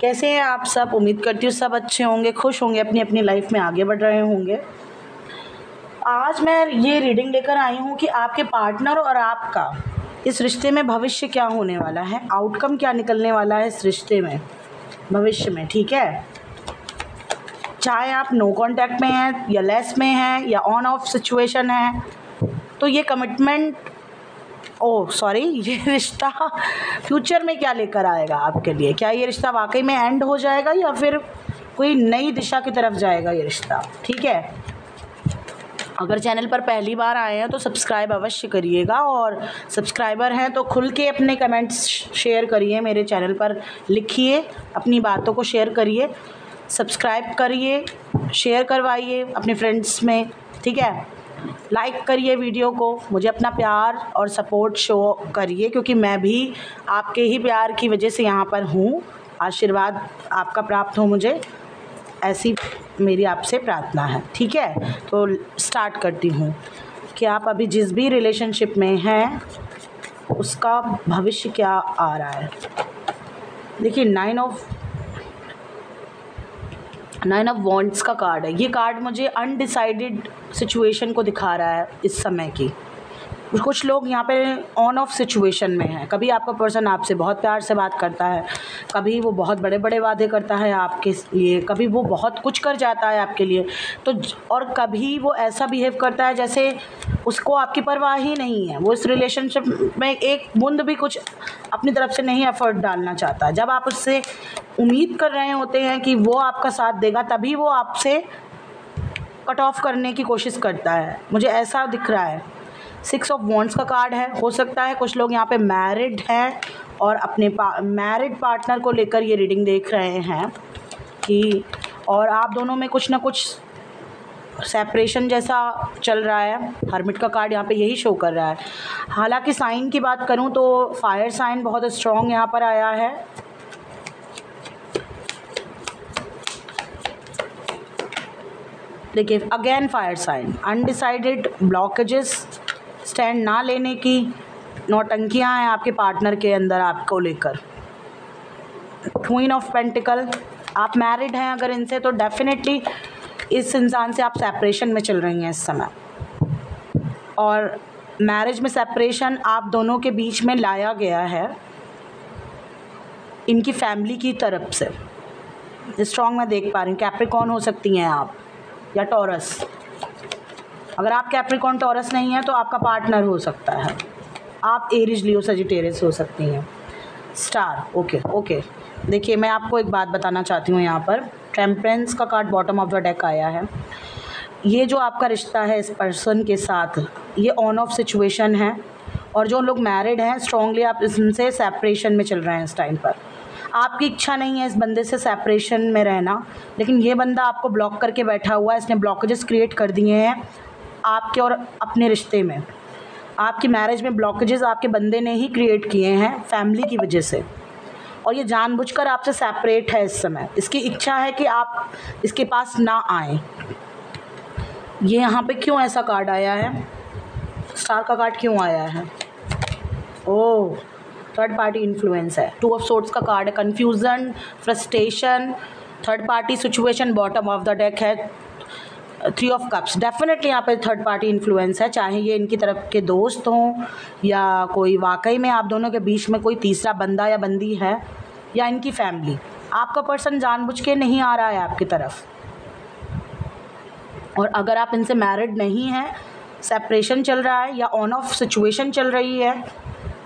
कैसे हैं आप सब। उम्मीद करती हूँ सब अच्छे होंगे, खुश होंगे, अपनी अपनी लाइफ में आगे बढ़ रहे होंगे। आज मैं ये रीडिंग लेकर आई हूँ कि आपके पार्टनर और आपका इस रिश्ते में भविष्य क्या होने वाला है, आउटकम क्या निकलने वाला है इस रिश्ते में भविष्य में। ठीक है, चाहे आप नो कांटेक्ट में हैं या लेस में हैं या ऑन ऑफ सिचुएशन है, तो ये कमिटमेंट ये रिश्ता फ्यूचर में क्या लेकर आएगा आपके लिए। क्या ये रिश्ता वाकई में एंड हो जाएगा या फिर कोई नई दिशा की तरफ जाएगा ये रिश्ता। ठीक है, अगर चैनल पर पहली बार आए हैं तो सब्सक्राइब अवश्य करिएगा, और सब्सक्राइबर हैं तो खुल के अपने कमेंट्स शेयर करिए, मेरे चैनल पर लिखिए, अपनी बातों को शेयर करिए, सब्सक्राइब करिए, शेयर करवाइए अपने फ्रेंड्स में। ठीक है, लाइक करिए वीडियो को, मुझे अपना प्यार और सपोर्ट शो करिए, क्योंकि मैं भी आपके ही प्यार की वजह से यहाँ पर हूँ। आशीर्वाद आपका प्राप्त हो मुझे, ऐसी मेरी आपसे प्रार्थना है। ठीक है, तो स्टार्ट करती हूँ कि आप अभी जिस भी रिलेशनशिप में हैं उसका भविष्य क्या आ रहा है। देखिए, नाइन ऑफ वॉन्ड्स का कार्ड है। ये कार्ड मुझे अनडिसाइडेड सिचुएशन को दिखा रहा है इस समय की। कुछ लोग यहाँ पे ऑन ऑफ सिचुएशन में हैं। कभी आपका पर्सन आपसे बहुत प्यार से बात करता है, कभी वो बहुत बड़े बड़े वादे करता है आपके लिए, कभी वो बहुत कुछ कर जाता है आपके लिए, तो और कभी वो ऐसा बिहेव करता है जैसे उसको आपकी परवाह ही नहीं है। वो इस रिलेशनशिप में एक बूंद भी कुछ अपनी तरफ से नहीं एफर्ट डालना चाहता। जब आप उससे उम्मीद कर रहे होते हैं कि वो आपका साथ देगा, तभी वो आपसे कट ऑफ करने की कोशिश करता है। मुझे ऐसा दिख रहा है। 6 ऑफ वॉन्ड्स का कार्ड है। हो सकता है कुछ लोग यहाँ पे मैरिड हैं और अपने मैरिड पार्टनर को लेकर ये रीडिंग देख रहे हैं कि और आप दोनों में कुछ ना कुछ सेपरेशन जैसा चल रहा है। हर्मिट का कार्ड यहाँ पे यही शो कर रहा है। हालांकि साइन की बात करूँ तो फायर साइन बहुत स्ट्रॉन्ग यहाँ पर आया है। देखिए, again fire sign, undecided, blockages, stand ना लेने की नौटंकियां हैं आपके पार्टनर के अंदर आपको लेकर। क्वीन ऑफ पेंटिकल, आप मैरिड हैं अगर इनसे, तो डेफिनेटली इस इंसान से आप सेपरेशन में चल रही हैं इस समय, और मैरिज में सेपरेशन आप दोनों के बीच में लाया गया है इनकी फैमिली की तरफ से। स्ट्रॉन्ग मैं देख पा रही हूँ। कैप्रिकॉर्न हो सकती हैं आप या टॉरस। अगर आप कैप्रिकॉर्न टॉरस नहीं है तो आपका पार्टनर हो सकता है। आप एरिज, लियो, सजिटेरियस हो सकती हैं। Star, okay. देखिए, मैं आपको एक बात बताना चाहती हूँ। यहाँ पर टेम्परेंस का card bottom of the deck आया है। ये जो आपका रिश्ता है इस पर्सन के साथ, ये ऑन ऑफ सिचुएशन है, और जो लोग मैरिड हैं स्ट्रांगली आप इनसे सेपरेशन में चल रहे हैं इस टाइम पर। आपकी इच्छा नहीं है इस बंदे से सेपरेशन में रहना, लेकिन ये बंदा आपको ब्लॉक करके बैठा हुआ है। इसने ब्लॉकेजेस क्रिएट कर दिए हैं आपके और अपने रिश्ते में। आपकी मैरिज में ब्लॉकेजेस आपके बंदे ने ही क्रिएट किए हैं फैमिली की वजह से, और ये जानबूझकर आपसे सेपरेट है इस समय। इसकी इच्छा है कि आप इसके पास ना आएँ। ये यहाँ पे क्यों ऐसा कार्ड आया है? स्टार का कार्ड क्यों आया है? ओह, थर्ड पार्टी इन्फ्लुएंस है। 2 ऑफ सोर्ड्स का कार्ड है। Confusion, frustration, third party situation bottom of the deck है। 3 ऑफ कप्स, डेफिनेटली यहाँ पे थर्ड पार्टी इन्फ्लुएंस है, चाहे ये इनकी तरफ के दोस्त हों या कोई वाकई में आप दोनों के बीच में कोई तीसरा बंदा या बंदी है, या इनकी फैमिली। आपका पर्सन जानबूझ के नहीं आ रहा है आपकी तरफ, और अगर आप इनसे मैरिड नहीं हैं, सेपरेशन चल रहा है या ऑन ऑफ सिचुएशन चल रही है,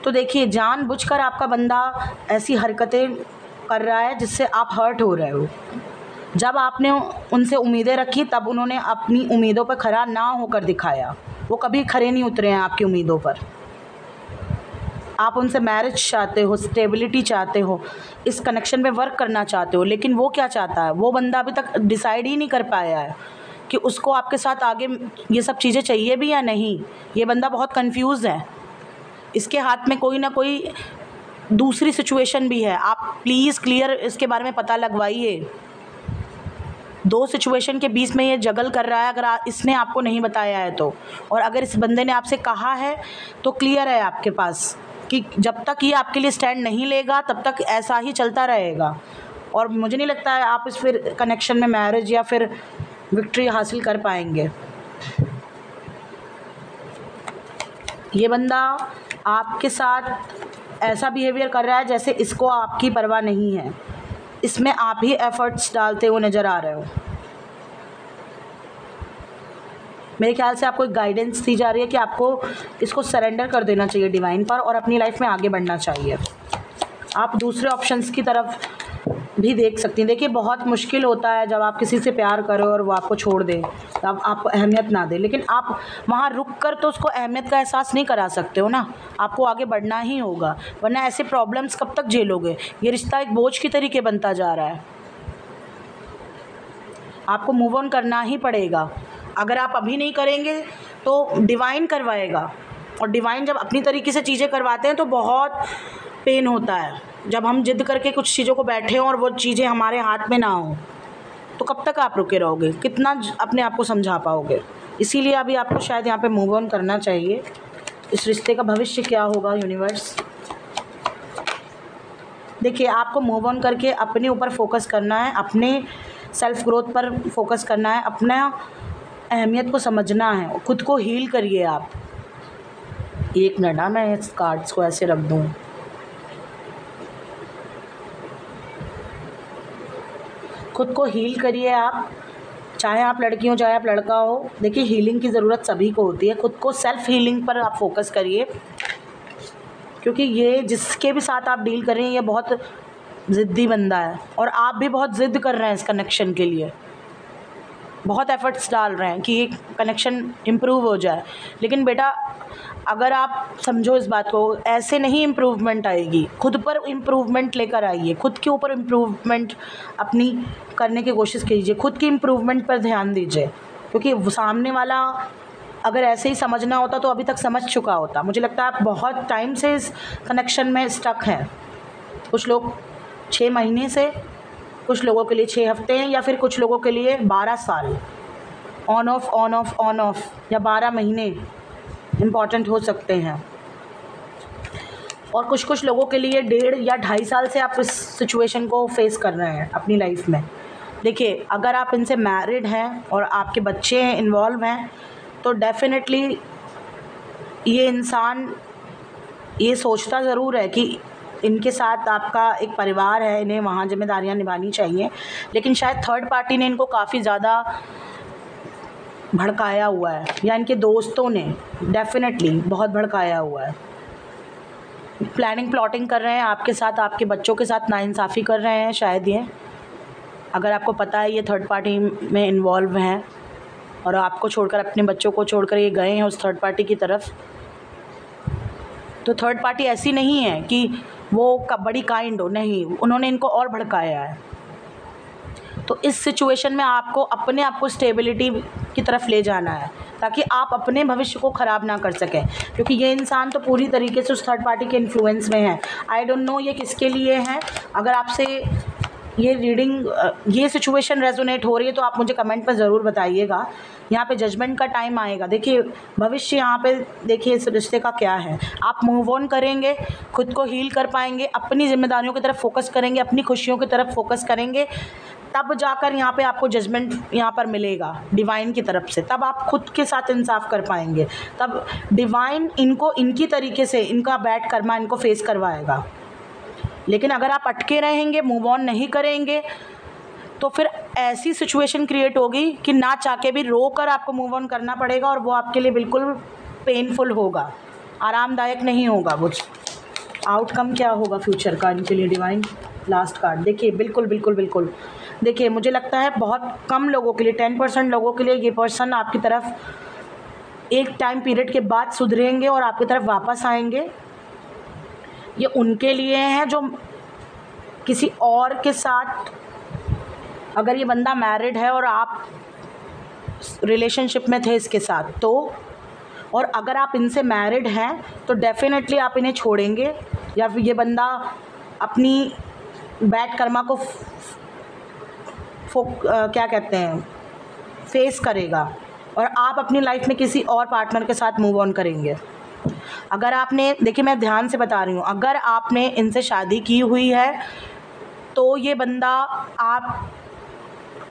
तो देखिए जानबूझकर आपका बंदा ऐसी हरकतें कर रहा है जिससे आप हर्ट हो रहे हो। जब आपने उनसे उम्मीदें रखी तब उन्होंने अपनी उम्मीदों पर खरा ना होकर दिखाया। वो कभी खरे नहीं उतरे हैं आपकी उम्मीदों पर। आप उनसे मैरिज चाहते हो, स्टेबिलिटी चाहते हो, इस कनेक्शन में वर्क करना चाहते हो, लेकिन वो क्या चाहता है? वो बंदा अभी तक डिसाइड ही नहीं कर पाया है कि उसको आपके साथ आगे ये सब चीज़ें चाहिए भी या नहीं। ये बंदा बहुत कंफ्यूज है। इसके हाथ में कोई ना कोई दूसरी सिचुएशन भी है। आप प्लीज़ क्लियर इसके बारे में पता लगवाइए। 2 सिचुएशन के बीच में ये जगल कर रहा है, अगर इसने आपको नहीं बताया है तो। और अगर इस बंदे ने आपसे कहा है तो क्लियर है आपके पास कि जब तक ये आपके लिए स्टैंड नहीं लेगा तब तक ऐसा ही चलता रहेगा। और मुझे नहीं लगता है आप इस फिर कनेक्शन में मैरिज या फिर विक्ट्री हासिल कर पाएंगे। ये बंदा आपके साथ ऐसा बिहेवियर कर रहा है जैसे इसको आपकी परवाह नहीं है, इसमें आप ही एफर्ट्स डालते हुए नज़र आ रहे हो। मेरे ख्याल से आपको एक गाइडेंस दी जा रही है कि आपको इसको सरेंडर कर देना चाहिए डिवाइन पर और अपनी लाइफ में आगे बढ़ना चाहिए। आप दूसरे ऑप्शंस की तरफ भी देख सकती हैं। देखिए बहुत मुश्किल होता है जब आप किसी से प्यार करो और वो आपको छोड़ दे, तब आपको अहमियत ना दे, लेकिन आप वहाँ रुक कर तो उसको अहमियत का एहसास नहीं करा सकते हो ना, आपको आगे बढ़ना ही होगा, वरना ऐसे प्रॉब्लम्स कब तक झेलोगे। ये रिश्ता एक बोझ की तरीके बनता जा रहा है, आपको मूव ऑन करना ही पड़ेगा। अगर आप अभी नहीं करेंगे तो डिवाइन करवाएगा, और डिवाइन जब अपनी तरीके से चीज़ें करवाते हैं तो बहुत पेन होता है। जब हम जिद करके कुछ चीज़ों को बैठे हों और वो चीज़ें हमारे हाथ में ना हों, तो कब तक आप रुके रहोगे, कितना अपने आप को समझा पाओगे। इसीलिए अभी आपको शायद यहाँ पे मूव ऑन करना चाहिए। इस रिश्ते का भविष्य क्या होगा यूनिवर्स। देखिए आपको मूव ऑन करके अपने ऊपर फोकस करना है, अपने सेल्फ ग्रोथ पर फोकस करना है, अपना अहमियत को समझना है, खुद को हील करिए आप। एक मिनट ना, मैं इस कार्ड्स को ऐसे रख दूँ। खुद को हील करिए आप, चाहे आप लड़की हो चाहे आप लड़का हो। देखिए हीलिंग की ज़रूरत सभी को होती है, खुद को सेल्फ हीलिंग पर आप फोकस करिए, क्योंकि ये जिसके भी साथ आप डील कर रहे हैं ये बहुत ज़िद्दी बंदा है और आप भी बहुत ज़िद कर रहे हैं इस कनेक्शन के लिए, बहुत एफर्ट्स डाल रहे हैं कि ये कनेक्शन इम्प्रूव हो जाए। लेकिन बेटा अगर आप समझो इस बात को, ऐसे नहीं इम्प्रूवमेंट आएगी, खुद पर इम्प्रूवमेंट लेकर आइए, खुद के ऊपर इम्प्रूवमेंट अपनी करने की कोशिश कीजिए, खुद की इम्प्रूवमेंट पर ध्यान दीजिए, क्योंकि सामने वाला अगर ऐसे ही समझना होता तो अभी तक समझ चुका होता। मुझे लगता है आप बहुत टाइम से इस कनेक्शन में स्टक हैं, कुछ लोग 6 महीने से, कुछ लोगों के लिए 6 हफ्ते हैं, या फिर कुछ लोगों के लिए 12 साल। On off on off on off, या 12 महीने इम्पॉर्टेंट हो सकते हैं, और कुछ लोगों के लिए 1.5 या 2.5 साल से आप इस सिचुएशन को फेस कर रहे हैं अपनी लाइफ में। देखिए अगर आप इनसे मैरिड हैं और आपके बच्चे हैं, इन्वॉल्व हैं, तो डेफिनेटली ये इंसान ये सोचता ज़रूर है कि इनके साथ आपका एक परिवार है, इन्हें वहाँ जिम्मेदारियाँ निभानी चाहिए, लेकिन शायद थर्ड पार्टी ने इनको काफ़ी ज़्यादा भड़काया हुआ है, या इनके दोस्तों ने डेफिनेटली बहुत भड़काया हुआ है। प्लानिंग प्लॉटिंग कर रहे हैं आपके साथ, आपके बच्चों के साथ नाइंसाफ़ी कर रहे हैं शायद ये। अगर आपको पता है ये थर्ड पार्टी में इन्वॉल्व हैं और आपको छोड़कर, अपने बच्चों को छोड़कर ये गए हैं उस थर्ड पार्टी की तरफ, तो थर्ड पार्टी ऐसी नहीं है कि वो बड़ी काइंड हो, नहीं, उन्होंने इनको और भड़काया है। तो इस सिचुएशन में आपको अपने आप को स्टेबिलिटी की तरफ ले जाना है, ताकि आप अपने भविष्य को ख़राब ना कर सकें, क्योंकि ये इंसान तो पूरी तरीके से उस थर्ड पार्टी के इन्फ्लुएंस में है। आई डोंट नो ये किसके लिए है। अगर आपसे ये रीडिंग, ये सिचुएशन रेजोनेट हो रही है तो आप मुझे कमेंट पर ज़रूर बताइएगा। यहाँ पे जजमेंट का टाइम आएगा। देखिए भविष्य यहाँ पे देखिए इस रिश्ते का क्या है। आप मूव ऑन करेंगे, खुद को हील कर पाएंगे, अपनी जिम्मेदारियों की तरफ फोकस करेंगे, अपनी खुशियों की तरफ फोकस करेंगे, तब जाकर यहाँ पे आपको जजमेंट यहाँ पर मिलेगा डिवाइन की तरफ से। तब आप खुद के साथ इंसाफ कर पाएंगे, तब डिवाइन इनको इनकी तरीके से इनका बैड कर्मा इनको फेस करवाएगा। लेकिन अगर आप अटके रहेंगे, मूव ऑन नहीं करेंगे, तो फिर ऐसी सिचुएशन क्रिएट होगी कि ना चाह के भी रो कर आपको मूव ऑन करना पड़ेगा, और वो आपके लिए बिल्कुल पेनफुल होगा, आरामदायक नहीं होगा। वो आउटकम क्या होगा फ्यूचर का इनके लिए डिवाइन। लास्ट कार्ड देखिए, बिल्कुल बिल्कुल बिल्कुल। देखिए मुझे लगता है बहुत कम लोगों के लिए, 10% लोगों के लिए ये पर्सन आपकी तरफ एक टाइम पीरियड के बाद सुधरेंगे और आपकी तरफ वापस आएंगे। ये उनके लिए हैं जो किसी और के साथ, अगर ये बंदा मैरिड है और आप रिलेशनशिप में थे इसके साथ, तो, और अगर आप इनसे मैरिड हैं तो डेफिनेटली आप इन्हें छोड़ेंगे, या फिर ये बंदा अपनी बैड कर्मा को क्या कहते हैं, फेस करेगा, और आप अपनी लाइफ में किसी और पार्टनर के साथ मूव ऑन करेंगे। अगर आपने, देखिए मैं ध्यान से बता रही हूँ, अगर आपने इनसे शादी की हुई है तो ये बंदा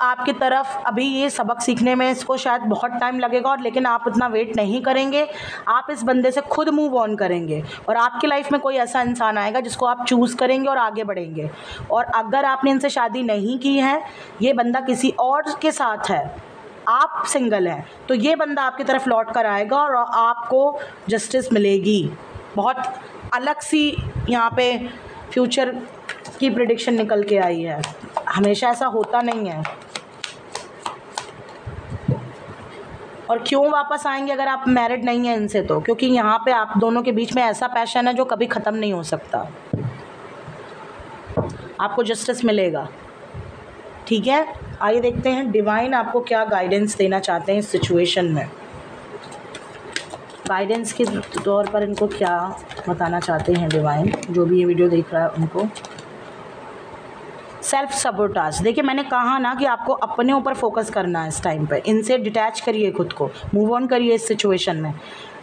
आपकी तरफ अभी ये सबक सीखने में इसको शायद बहुत टाइम लगेगा, और लेकिन आप उतना वेट नहीं करेंगे, आप इस बंदे से खुद मूव ऑन करेंगे और आपकी लाइफ में कोई ऐसा इंसान आएगा जिसको आप चूज़ करेंगे और आगे बढ़ेंगे। और अगर आपने इनसे शादी नहीं की है, ये बंदा किसी और के साथ है, आप सिंगल हैं, तो ये बंदा आपकी तरफ लौट कर आएगा और आपको जस्टिस मिलेगी। बहुत अलग सी यहाँ पे फ्यूचर की प्रेडिक्शन निकल के आई है, हमेशा ऐसा होता नहीं है। और क्यों वापस आएंगे अगर आप मैरिड नहीं हैं इनसे? तो क्योंकि यहाँ पे आप दोनों के बीच में ऐसा पैशन है जो कभी ख़त्म नहीं हो सकता। आपको जस्टिस मिलेगा, ठीक है। आइए देखते हैं डिवाइन आपको क्या गाइडेंस देना चाहते हैं इस सिचुएशन में। गाइडेंस के तौर पर इनको क्या बताना चाहते हैं डिवाइन, जो भी ये वीडियो देख रहा है उनको। सेल्फ सबोटाज, देखिए मैंने कहा ना कि आपको अपने ऊपर फोकस करना है इस टाइम पे। इनसे डिटैच करिए खुद को, मूव ऑन करिए इस सिचुएशन में,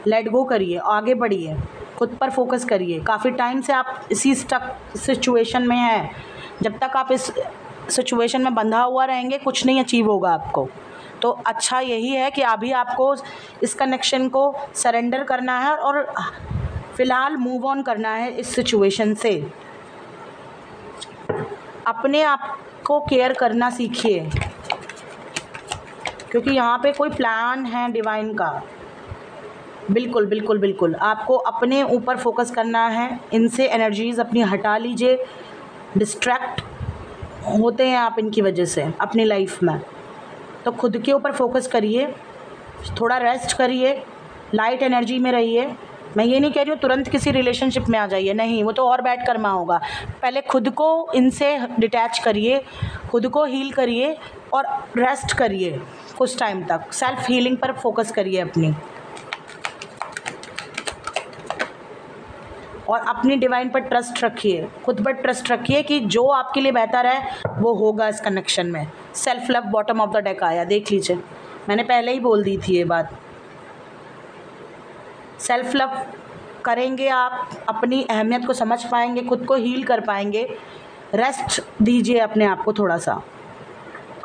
लेट गो करिए, आगे बढ़िए, खुद पर फोकस करिए। काफ़ी टाइम से आप इसी स्टक सिचुएशन में हैं, जब तक आप इस सिचुएशन में बंधा हुआ रहेंगे कुछ नहीं अचीव होगा आपको। तो अच्छा यही है कि अभी आपको इस कनेक्शन को सरेंडर करना है और फ़िलहाल मूव ऑन करना है इस सिचुएशन से। अपने आप को केयर करना सीखिए, क्योंकि यहाँ पे कोई प्लान है डिवाइन का। बिल्कुल बिल्कुल बिल्कुल आपको अपने ऊपर फोकस करना है। इनसे एनर्जीज़ अपनी हटा लीजिए, डिस्ट्रैक्ट होते हैं आप इनकी वजह से अपनी लाइफ में। तो खुद के ऊपर फोकस करिए, थोड़ा रेस्ट करिए, लाइट एनर्जी में रहिए। मैं ये नहीं कह रही हूँ तुरंत किसी रिलेशनशिप में आ जाइए, नहीं, वो तो और बैड कर्मा होगा। पहले खुद को इनसे डिटैच करिए, खुद को हील करिए और रेस्ट करिए कुछ टाइम तक। सेल्फ हीलिंग पर फोकस करिए अपनी, और अपनी डिवाइन पर ट्रस्ट रखिए, खुद पर ट्रस्ट रखिए कि जो आपके लिए बेहतर है वो होगा इस कनेक्शन में। Self love bottom of the deck आया, देख लीजिए, मैंने पहले ही बोल दी थी ये बात। सेल्फ लव करेंगे आप, अपनी अहमियत को समझ पाएंगे, खुद को हील कर पाएंगे। रेस्ट दीजिए अपने आप को थोड़ा सा,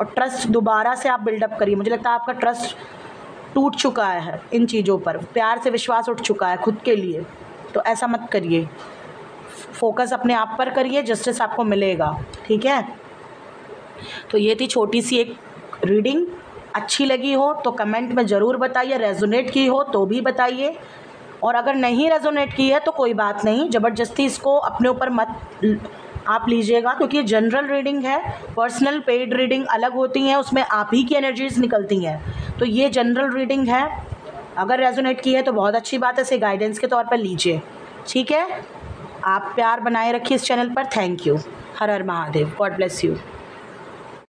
और ट्रस्ट दोबारा से आप बिल्डअप करिए। मुझे लगता है आपका ट्रस्ट टूट चुका है इन चीज़ों पर, प्यार से विश्वास उठ चुका है खुद के लिए। तो ऐसा मत करिए, फोकस अपने आप पर करिए, जस्टिस आपको मिलेगा, ठीक है। तो ये थी छोटी सी एक रीडिंग। अच्छी लगी हो तो कमेंट में ज़रूर बताइए, रेजोनेट की हो तो भी बताइए, और अगर नहीं रेजोनेट की है तो कोई बात नहीं, ज़बरदस्ती इसको अपने ऊपर मत आप लीजिएगा, क्योंकि ये जनरल रीडिंग है। पर्सनल पेड रीडिंग अलग होती हैं, उसमें आप ही की एनर्जीज़ निकलती हैं। तो ये जनरल रीडिंग है, अगर रेजोनेट की है तो बहुत अच्छी बात है, इसे गाइडेंस के तौर पर लीजिए, ठीक है। आप प्यार बनाए रखिए इस चैनल पर। Thank you. Her her Mahadev. God bless you.